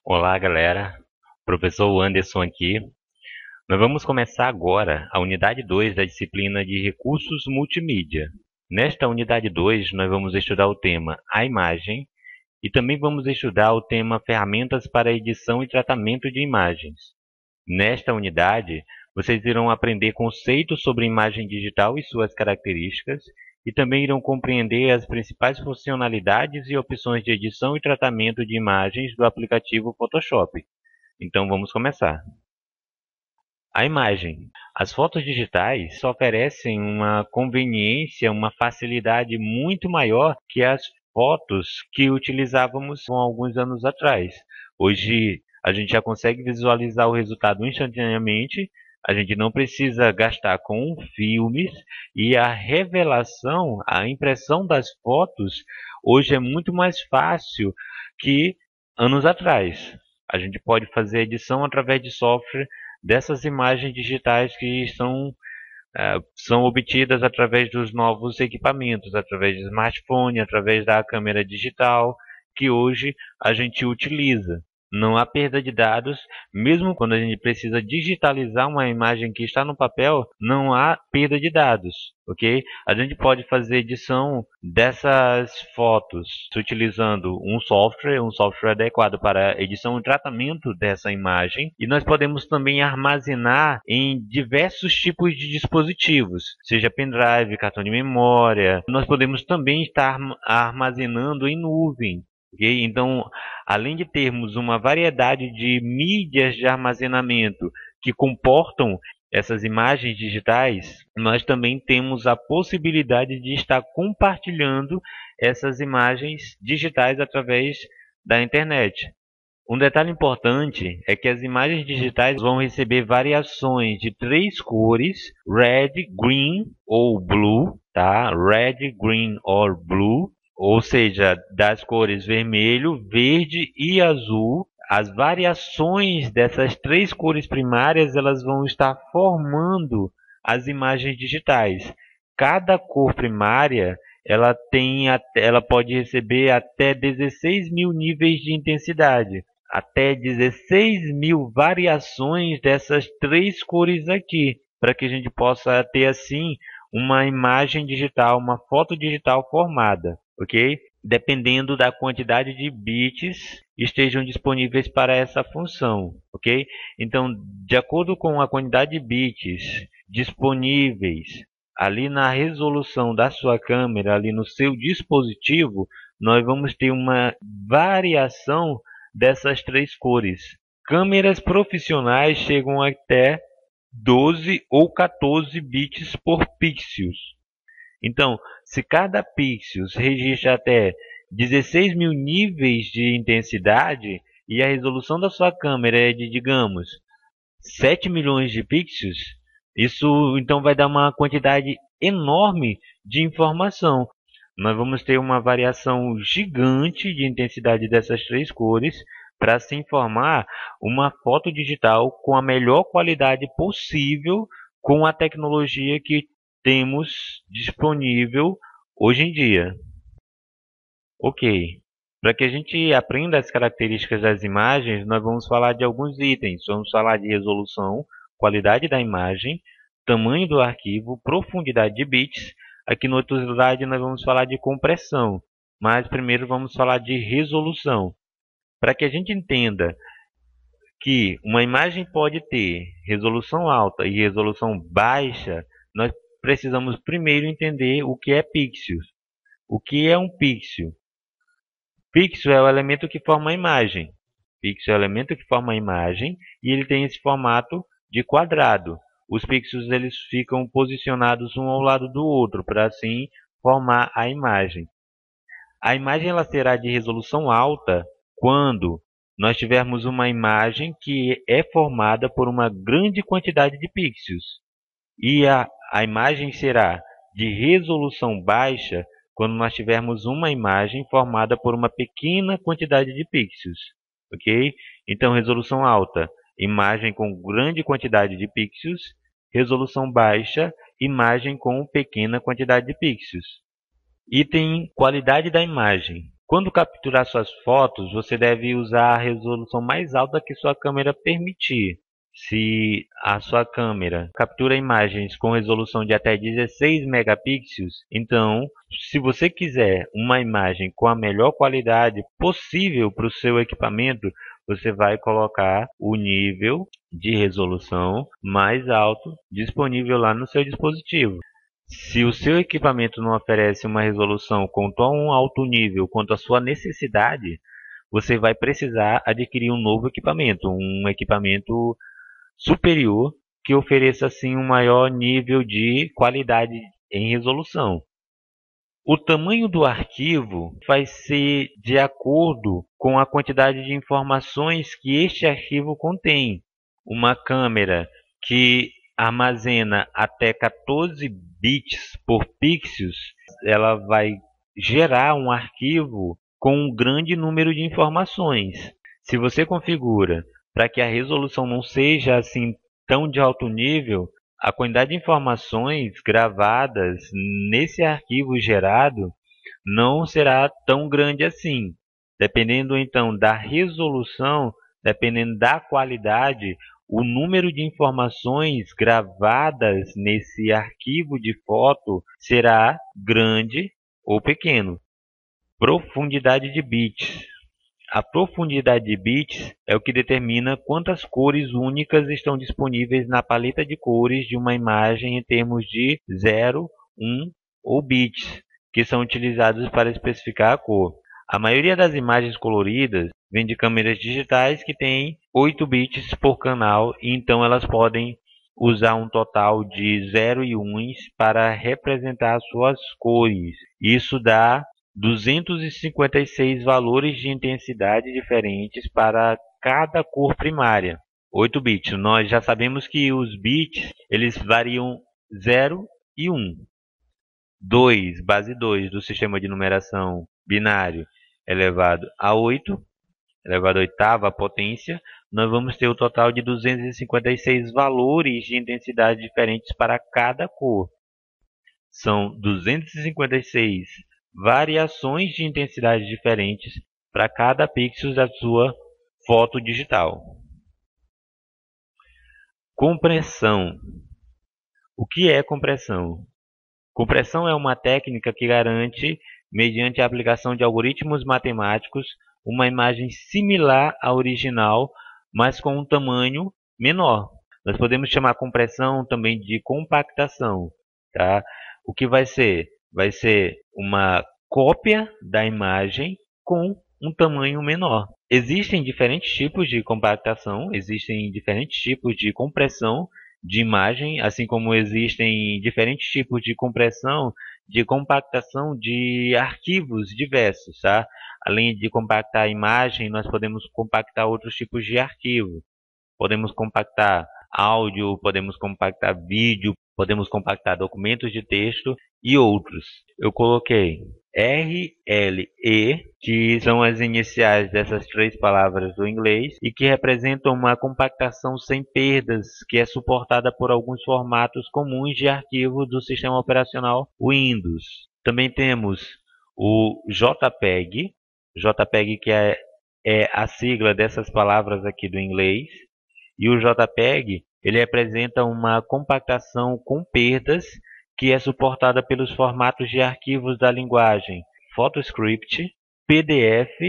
Olá, galera. Professor Anderson aqui. Nós vamos começar agora a unidade 2 da disciplina de recursos multimídia. Nesta unidade 2, nós vamos estudar o tema a imagem e também vamos estudar o tema ferramentas para edição e tratamento de imagens. Nesta unidade, vocês irão aprender conceitos sobre imagem digital e suas características e também irão compreender as principais funcionalidades e opções de edição e tratamento de imagens do aplicativo Photoshop. Então vamos começar. A imagem. As fotos digitais oferecem uma conveniência, uma facilidade muito maior que as fotos que utilizávamos há alguns anos atrás. Hoje a gente já consegue visualizar o resultado instantaneamente, a gente não precisa gastar com filmes e a revelação, a impressão das fotos hoje é muito mais fácil que anos atrás. A gente pode fazer edição através de software dessas imagens digitais que são obtidas através dos novos equipamentos, através do smartphone, através da câmera digital, que hoje a gente utiliza. Não há perda de dados, mesmo quando a gente precisa digitalizar uma imagem que está no papel, não há perda de dados, ok? A gente pode fazer edição dessas fotos utilizando um software adequado para edição e tratamento dessa imagem, e nós podemos também armazenar em diversos tipos de dispositivos, seja pendrive, cartão de memória. Nós podemos também estar armazenando em nuvem. Okay? Então, além de termos uma variedade de mídias de armazenamento que comportam essas imagens digitais, nós também temos a possibilidade de estar compartilhando essas imagens digitais através da internet. Um detalhe importante é que as imagens digitais vão receber variações de 3 cores: red, green ou blue, tá? Red, green or blue, ou seja, das cores vermelho, verde e azul. As variações dessas 3 cores primárias, elas vão estar formando as imagens digitais. Cada cor primária, ela pode receber até 16 mil níveis de intensidade, até 16 mil variações dessas 3 cores aqui, para que a gente possa ter assim uma imagem digital, uma foto digital formada, ok? Dependendo da quantidade de bits estejam disponíveis para essa função, ok? Então, de acordo com a quantidade de bits disponíveis ali na resolução da sua câmera, ali no seu dispositivo, nós vamos ter uma variação dessas 3 cores. Câmeras profissionais chegam até 12 ou 14 bits por pixels. Então, se cada pixel registra até 16 mil níveis de intensidade e a resolução da sua câmera é de, digamos, 7 milhões de pixels, isso então vai dar uma quantidade enorme de informação. Nós vamos ter uma variação gigante de intensidade dessas 3 cores para se informar uma foto digital com a melhor qualidade possível com a tecnologia que temos disponível hoje em dia. Ok. Para que a gente aprenda as características das imagens, nós vamos falar de alguns itens. Vamos falar de resolução, qualidade da imagem, tamanho do arquivo, profundidade de bits. Aqui no outro slide nós vamos falar de compressão, mas primeiro vamos falar de resolução. Para que a gente entenda que uma imagem pode ter resolução alta e resolução baixa, nós precisamos primeiro entender o que é pixels. O que é um pixel? Pixel é o elemento que forma a imagem. Pixel é o elemento que forma a imagem e ele tem esse formato de quadrado. Os pixels eles ficam posicionados um ao lado do outro para assim formar a imagem. A imagem ela será de resolução alta quando nós tivermos uma imagem que é formada por uma grande quantidade de pixels. E a imagem será de resolução baixa quando nós tivermos uma imagem formada por uma pequena quantidade de pixels, ok? Então, resolução alta, imagem com grande quantidade de pixels; resolução baixa, imagem com pequena quantidade de pixels. Item qualidade da imagem. Quando capturar suas fotos, você deve usar a resolução mais alta que sua câmera permitir. Se a sua câmera captura imagens com resolução de até 16 megapixels, então, se você quiser uma imagem com a melhor qualidade possível para o seu equipamento, você vai colocar o nível de resolução mais alto disponível lá no seu dispositivo. Se o seu equipamento não oferece uma resolução com tão alto nível quanto a sua necessidade, você vai precisar adquirir um novo equipamento, um equipamento superior que ofereça assim um maior nível de qualidade em resolução. O tamanho do arquivo vai ser de acordo com a quantidade de informações que este arquivo contém. Uma câmera que armazena até 14 bits por pixels, ela vai gerar um arquivo com um grande número de informações. Se você configura para que a resolução não seja assim tão de alto nível, a quantidade de informações gravadas nesse arquivo gerado não será tão grande assim. Dependendo então da resolução, dependendo da qualidade, o número de informações gravadas nesse arquivo de foto será grande ou pequeno. Profundidade de bits. A profundidade de bits é o que determina quantas cores únicas estão disponíveis na paleta de cores de uma imagem em termos de 0, 1 ou bits, que são utilizados para especificar a cor. A maioria das imagens coloridas vem de câmeras digitais que têm 8 bits por canal, e então elas podem usar um total de 0 e 1 para representar suas cores. Isso dá 256 valores de intensidade diferentes para cada cor primária. 8 bits. Nós já sabemos que os bits eles variam 0 e 1. 2, base 2 do sistema de numeração binário elevado a 8, elevado à oitava potência, nós vamos ter o total de 256 valores de intensidade diferentes para cada cor. São 256 variações de intensidade diferentes para cada pixel da sua foto digital. Compressão. O que é compressão? Compressão é uma técnica que garante, mediante a aplicação de algoritmos matemáticos, uma imagem similar à original, mas com um tamanho menor. Nós podemos chamar compressão também de compactação. Tá? O que vai ser? Vai ser uma cópia da imagem com um tamanho menor. Existem diferentes tipos de compactação, existem diferentes tipos de compressão de imagem, assim como existem diferentes tipos de compressão, de compactação de arquivos diversos, tá? Além de compactar a imagem, nós podemos compactar outros tipos de arquivo. Podemos compactar áudio, podemos compactar vídeo, podemos compactar documentos de texto e outros. Eu coloquei RLE, que são as iniciais dessas três palavras do inglês e que representam uma compactação sem perdas, que é suportada por alguns formatos comuns de arquivo do sistema operacional Windows. Também temos o JPEG, JPEG que é a sigla dessas palavras aqui do inglês, e o JPEG ele representa uma compactação com perdas que é suportada pelos formatos de arquivos da linguagem PhotoScript, PDF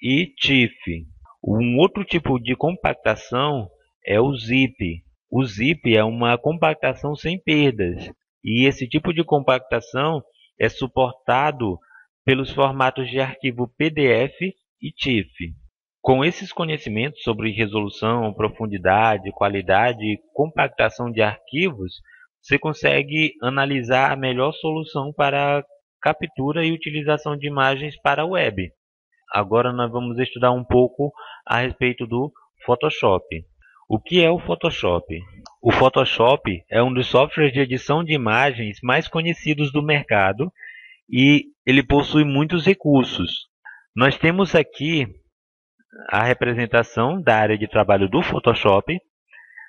e TIFF. Um outro tipo de compactação é o ZIP. O ZIP é uma compactação sem perdas, e esse tipo de compactação é suportado pelos formatos de arquivo PDF e TIFF. Com esses conhecimentos sobre resolução, profundidade, qualidade e compactação de arquivos, você consegue analisar a melhor solução para captura e utilização de imagens para a web. Agora nós vamos estudar um pouco a respeito do Photoshop. O que é o Photoshop? O Photoshop é um dos softwares de edição de imagens mais conhecidos do mercado e ele possui muitos recursos. Nós temos aqui a representação da área de trabalho do Photoshop.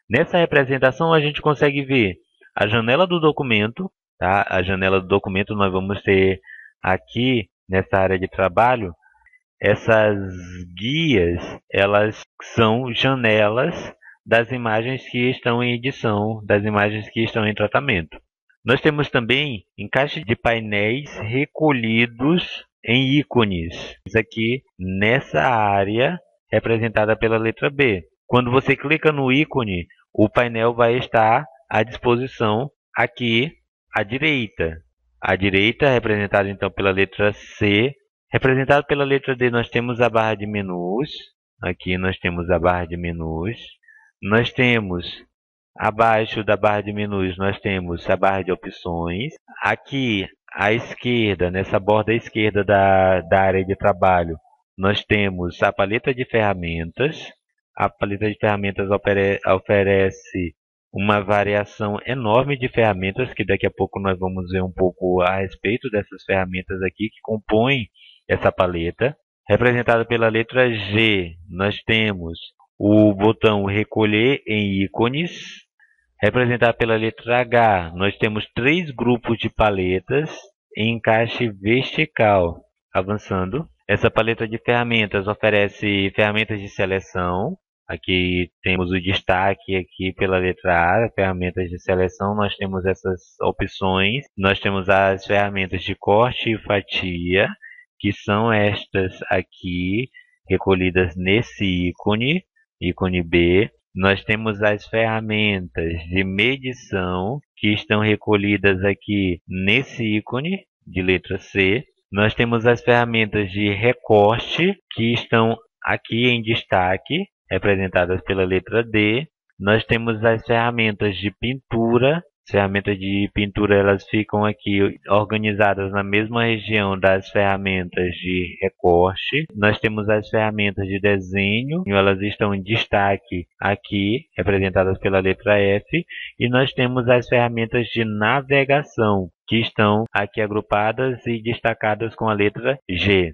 Nessa representação a gente consegue ver a janela do documento, tá? A janela do documento nós vamos ter aqui nessa área de trabalho Essas guias, elas são janelas das imagens que estão em edição, das imagens que estão em tratamento. Nós temos também encaixe de painéis recolhidos em ícones. Isso aqui nessa área representada pela letra B. Quando você clica no ícone, o painel vai estar à disposição aqui à direita. À direita, representada então pela letra C. Representado pela letra D, nós temos a barra de menus. Aqui nós temos a barra de menus. Nós temos, abaixo da barra de menus, nós temos a barra de opções. Aqui à esquerda, nessa borda esquerda da área de trabalho, nós temos a paleta de ferramentas. A paleta de ferramentas oferece uma variação enorme de ferramentas, que daqui a pouco nós vamos ver um pouco a respeito dessas ferramentas aqui que compõem essa paleta. Representada pela letra G, nós temos o botão recolher em ícones. Representada pela letra H, nós temos 3 grupos de paletas em encaixe vertical. Avançando, essa paleta de ferramentas oferece ferramentas de seleção. Aqui temos o destaque aqui pela letra A, ferramentas de seleção. Nós temos essas opções. Nós temos as ferramentas de corte e fatia, que são estas aqui, recolhidas nesse ícone, ícone B. Nós temos as ferramentas de medição, que estão recolhidas aqui nesse ícone de letra C. Nós temos as ferramentas de recorte, que estão aqui em destaque, representadas pela letra D. Nós temos as ferramentas de pintura. As ferramentas de pintura, elas ficam aqui organizadas na mesma região das ferramentas de recorte. Nós temos as ferramentas de desenho, elas estão em destaque aqui, representadas pela letra F. E nós temos as ferramentas de navegação, que estão aqui agrupadas e destacadas com a letra G.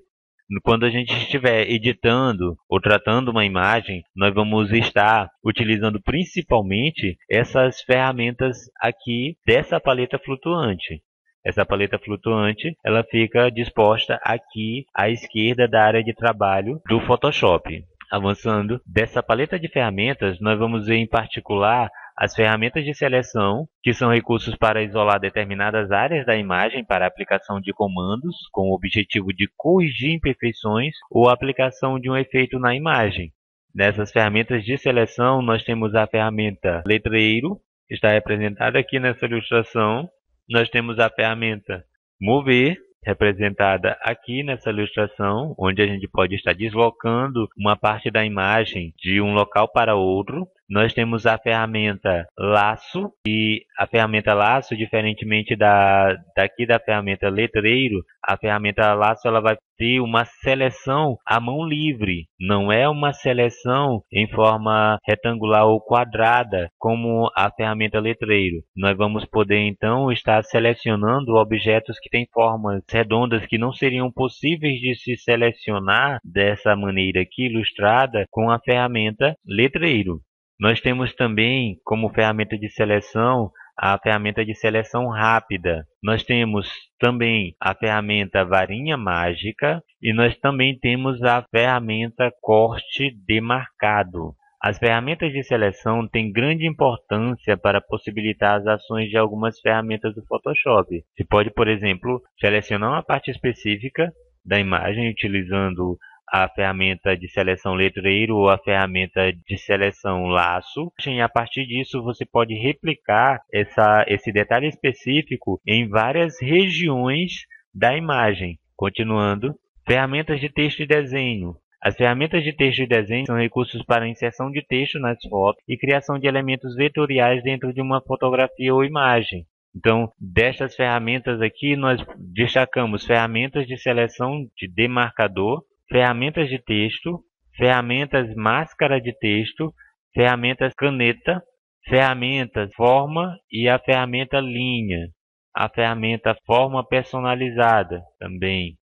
Quando a gente estiver editando ou tratando uma imagem, nós vamos estar utilizando principalmente essas ferramentas aqui dessa paleta flutuante. Essa paleta flutuante, ela fica disposta aqui à esquerda da área de trabalho do Photoshop. Avançando, dessa paleta de ferramentas, nós vamos ver em particular as ferramentas de seleção, que são recursos para isolar determinadas áreas da imagem para aplicação de comandos, com o objetivo de corrigir imperfeições ou aplicação de um efeito na imagem. Nessas ferramentas de seleção, nós temos a ferramenta letreiro, que está representada aqui nessa ilustração. Nós temos a ferramenta mover, representada aqui nessa ilustração, onde a gente pode estar deslocando uma parte da imagem de um local para outro. Nós temos a ferramenta laço, e a ferramenta laço, diferentemente daqui da ferramenta letreiro, a ferramenta laço ela vai ter uma seleção à mão livre, não é uma seleção em forma retangular ou quadrada como a ferramenta letreiro. Nós vamos poder então estar selecionando objetos que têm formas redondas que não seriam possíveis de se selecionar dessa maneira aqui ilustrada com a ferramenta letreiro. Nós temos também como ferramenta de seleção a ferramenta de seleção rápida. Nós temos também a ferramenta varinha mágica e nós também temos a ferramenta corte demarcado. As ferramentas de seleção têm grande importância para possibilitar as ações de algumas ferramentas do Photoshop. Você pode, por exemplo, selecionar uma parte específica da imagem utilizando a ferramenta de seleção letreiro ou a ferramenta de seleção laço. E a partir disso você pode replicar esse detalhe específico em várias regiões da imagem. Continuando, ferramentas de texto e desenho. As ferramentas de texto e desenho são recursos para inserção de texto nas fotos e criação de elementos vetoriais dentro de uma fotografia ou imagem. Então, destas ferramentas aqui, nós destacamos ferramentas de seleção de demarcador, ferramentas de texto, ferramentas máscara de texto, ferramentas caneta, ferramentas forma e a ferramenta linha, a ferramenta forma personalizada também.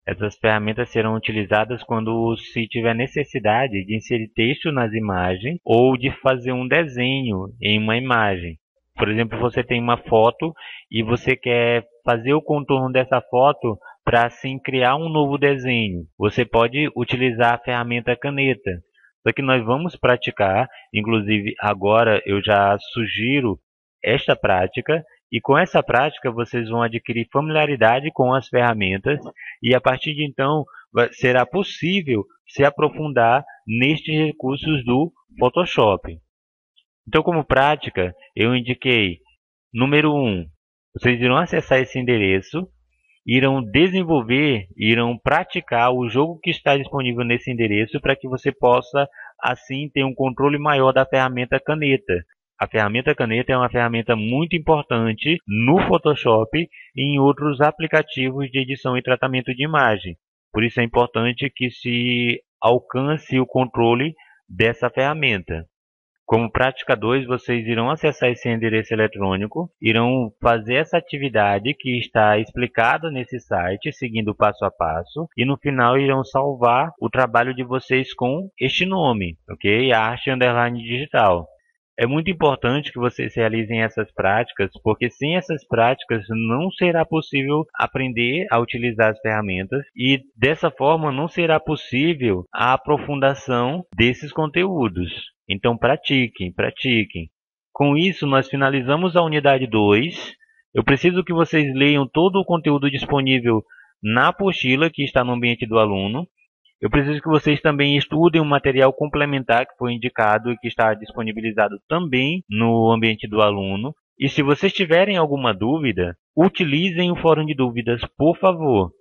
Essas ferramentas serão utilizadas quando se tiver necessidade de inserir texto nas imagens ou de fazer um desenho em uma imagem. Por exemplo, você tem uma foto e você quer fazer o contorno dessa foto para assim criar um novo desenho. Você pode utilizar a ferramenta caneta. Só que nós vamos praticar, inclusive agora eu já sugiro esta prática, e com essa prática vocês vão adquirir familiaridade com as ferramentas e a partir de então será possível se aprofundar nestes recursos do Photoshop. Então, como prática, eu indiquei, número 1, vocês irão acessar esse endereço, irão desenvolver, irão praticar o jogo que está disponível nesse endereço para que você possa, assim, ter um controle maior da ferramenta caneta. A ferramenta caneta é uma ferramenta muito importante no Photoshop e em outros aplicativos de edição e tratamento de imagem. Por isso é importante que se alcance o controle dessa ferramenta. Como prática 2, vocês irão acessar esse endereço eletrônico, irão fazer essa atividade que está explicada nesse site, seguindo o passo a passo, e no final irão salvar o trabalho de vocês com este nome, ok? Arte_digital. É muito importante que vocês realizem essas práticas, porque sem essas práticas não será possível aprender a utilizar as ferramentas e dessa forma não será possível a aprofundação desses conteúdos. Então pratiquem, pratiquem. Com isso nós finalizamos a unidade 2. Eu preciso que vocês leiam todo o conteúdo disponível na apostila que está no ambiente do aluno. Eu preciso que vocês também estudem um material complementar que foi indicado e que está disponibilizado também no ambiente do aluno. E se vocês tiverem alguma dúvida, utilizem o fórum de dúvidas, por favor.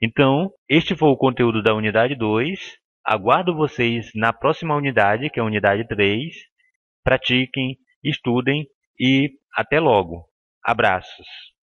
Então, este foi o conteúdo da unidade 2. Aguardo vocês na próxima unidade, que é a unidade 3. Pratiquem, estudem e até logo. Abraços.